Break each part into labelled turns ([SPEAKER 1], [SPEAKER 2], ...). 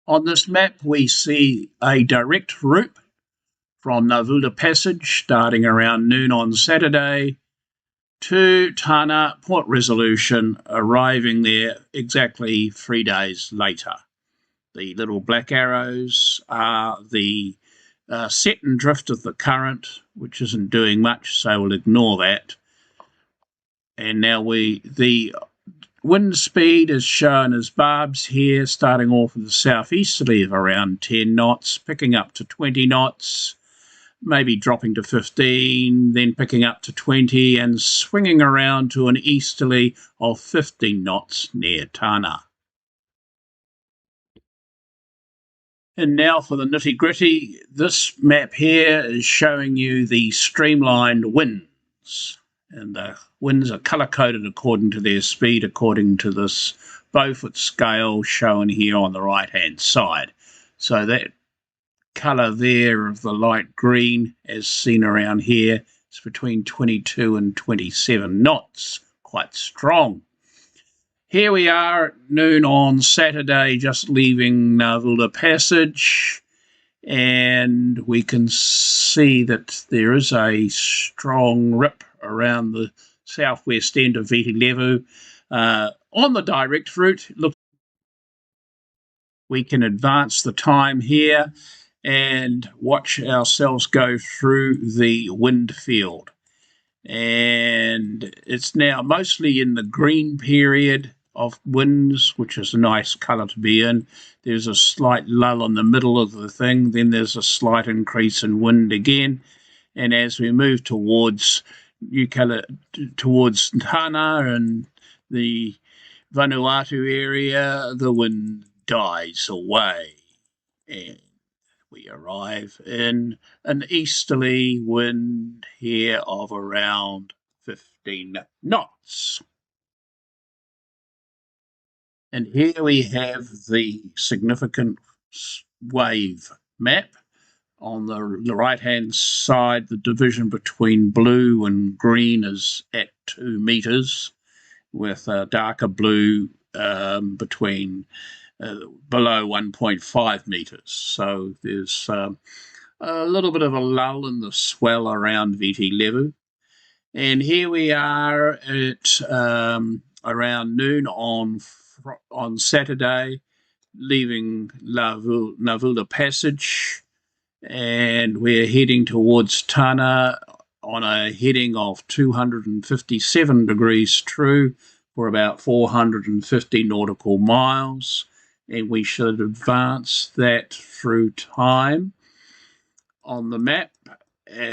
[SPEAKER 1] On this map, we see a direct route from Navuda Passage starting around noon on Saturday to Tanna Port Resolution, arriving there exactly 3 days later. The little black arrows are the set and drift of the current, which isn't doing much, so we'll ignore that. And now the wind speed is shown as barbs here, starting off with the southeasterly of around 10 knots, picking up to 20 knots, maybe dropping to 15, then picking up to 20 and swinging around to an easterly of 15 knots near Tanna. And now for the nitty-gritty. This map here is showing you the streamlined winds. And the winds are colour-coded according to their speed, according to this Beaufort scale shown here on the right-hand side. So that colour there of the light green, as seen around here, is between 22 and 27 knots. Quite strong. Here we are at noon on Saturday, just leaving Navuda Passage, and we can see that there is a strong rip around the southwest end of Viti Levu. On the direct route, look, we can advance the time here and watch ourselves go through the wind field. And it's now mostly in the green period of winds, which is a nice colour to be in. There's a slight lull in the middle of the thing, then there's a slight increase in wind again. And as we move towards towards Tanna and the Vanuatu area, the wind dies away. And we arrive in an easterly wind here of around 15 knots. And here we have the significant wave map. On the right-hand side, the division between blue and green is at 2 metres, with a darker blue between below 1.5 metres. So there's a little bit of a lull in the swell around Viti Levu. And here we are at around noon on Saturday, leaving Navuda Passage, and we're heading towards Tanna on a heading of 257 degrees true for about 450 nautical miles, and we should advance that through time. On the map,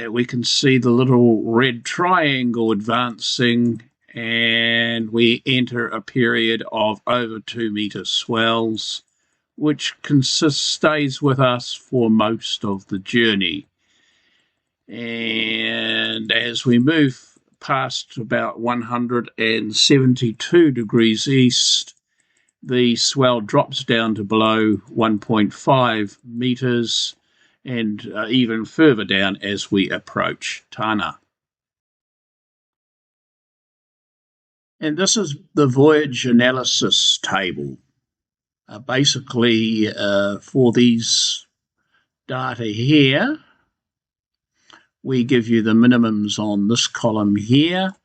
[SPEAKER 1] we can see the little red triangle advancing, and we enter a period of over 2 metre swells, which stays with us for most of the journey. And as we move past about 172 degrees east, the swell drops down to below 1.5 metres and even further down as we approach Tanna. And this is the voyage analysis table. Basically, for these data here, we give you the minimums on this column here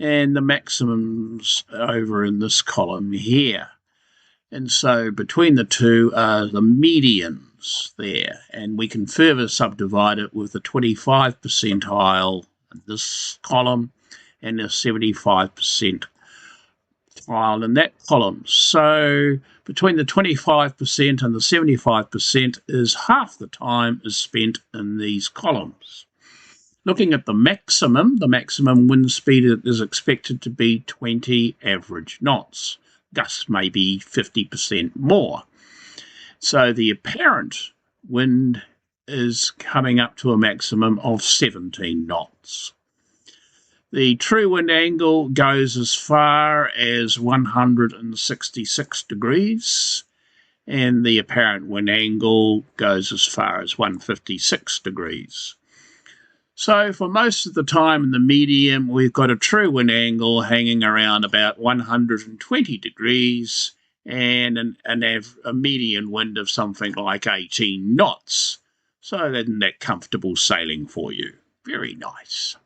[SPEAKER 1] and the maximums over in this column here. And so between the two are the medians there, and we can further subdivide it with the 25 percentile in this column and the 75 percentile in that column. So between the 25% and the 75% is half the time is spent in these columns. Looking at the maximum wind speed is expected to be 20 average knots. Gusts may be 50% more. So the apparent wind is coming up to a maximum of 17 knots. The true wind angle goes as far as 166 degrees, and the apparent wind angle goes as far as 156 degrees. So for most of the time in the medium, we've got a true wind angle hanging around about 120 degrees, and have a median wind of something like 18 knots. So isn't that comfortable sailing for you? Very nice.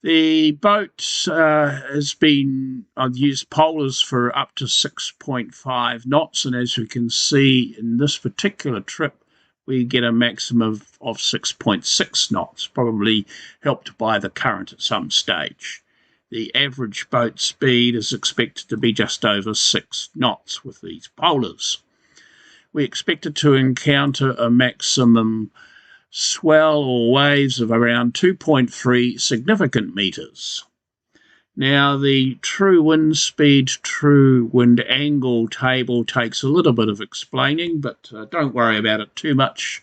[SPEAKER 1] The boat has been, I've used polars for up to 6.5 knots, and as we can see in this particular trip, we get a maximum of 6.6 knots, probably helped by the current at some stage. The average boat speed is expected to be just over 6 knots with these polars. We expected to encounter a maximum swell or waves of around 2.3 significant metres. Now, the true wind speed, true wind angle table takes a little bit of explaining, but don't worry about it too much.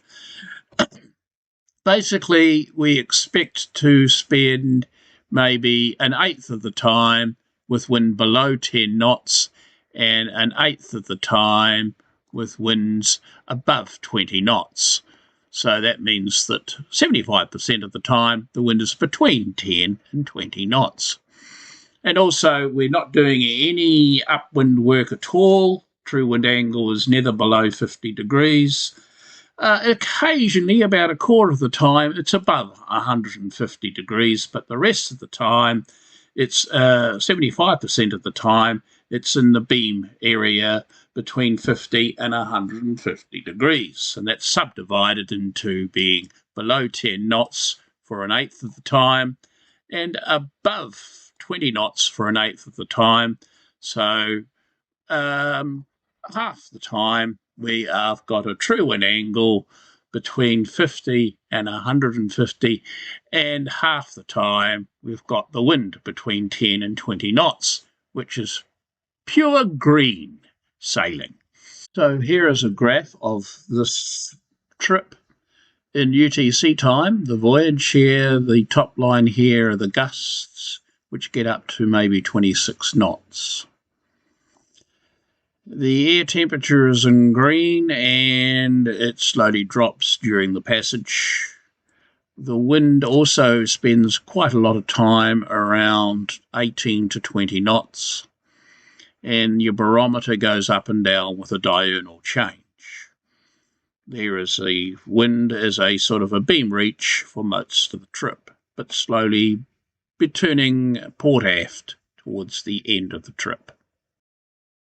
[SPEAKER 1] Basically, we expect to spend maybe an eighth of the time with wind below 10 knots and an eighth of the time with winds above 20 knots. So that means that 75% of the time the wind is between 10 and 20 knots. And also, we're not doing any upwind work at all. True wind angle is never below 50 degrees. Occasionally, about a quarter of the time, it's above 150 degrees, but the rest of the time, it's 75% of the time, it's in the beam area between 50 and 150 degrees. And that's subdivided into being below 10 knots for an eighth of the time and above 20 knots for an eighth of the time. So half the time we have got a true wind angle between 50 and 150, and half the time we've got the wind between 10 and 20 knots, which is pure green sailing. So here is a graph of this trip in UTC time, the voyage here. The top line here are the gusts, which get up to maybe 26 knots. The air temperature is in green and it slowly drops during the passage. The wind also spends quite a lot of time around 18 to 20 knots, and your barometer goes up and down with a diurnal change. There is a wind as a sort of a beam reach for most of the trip, but slowly be turning port aft towards the end of the trip.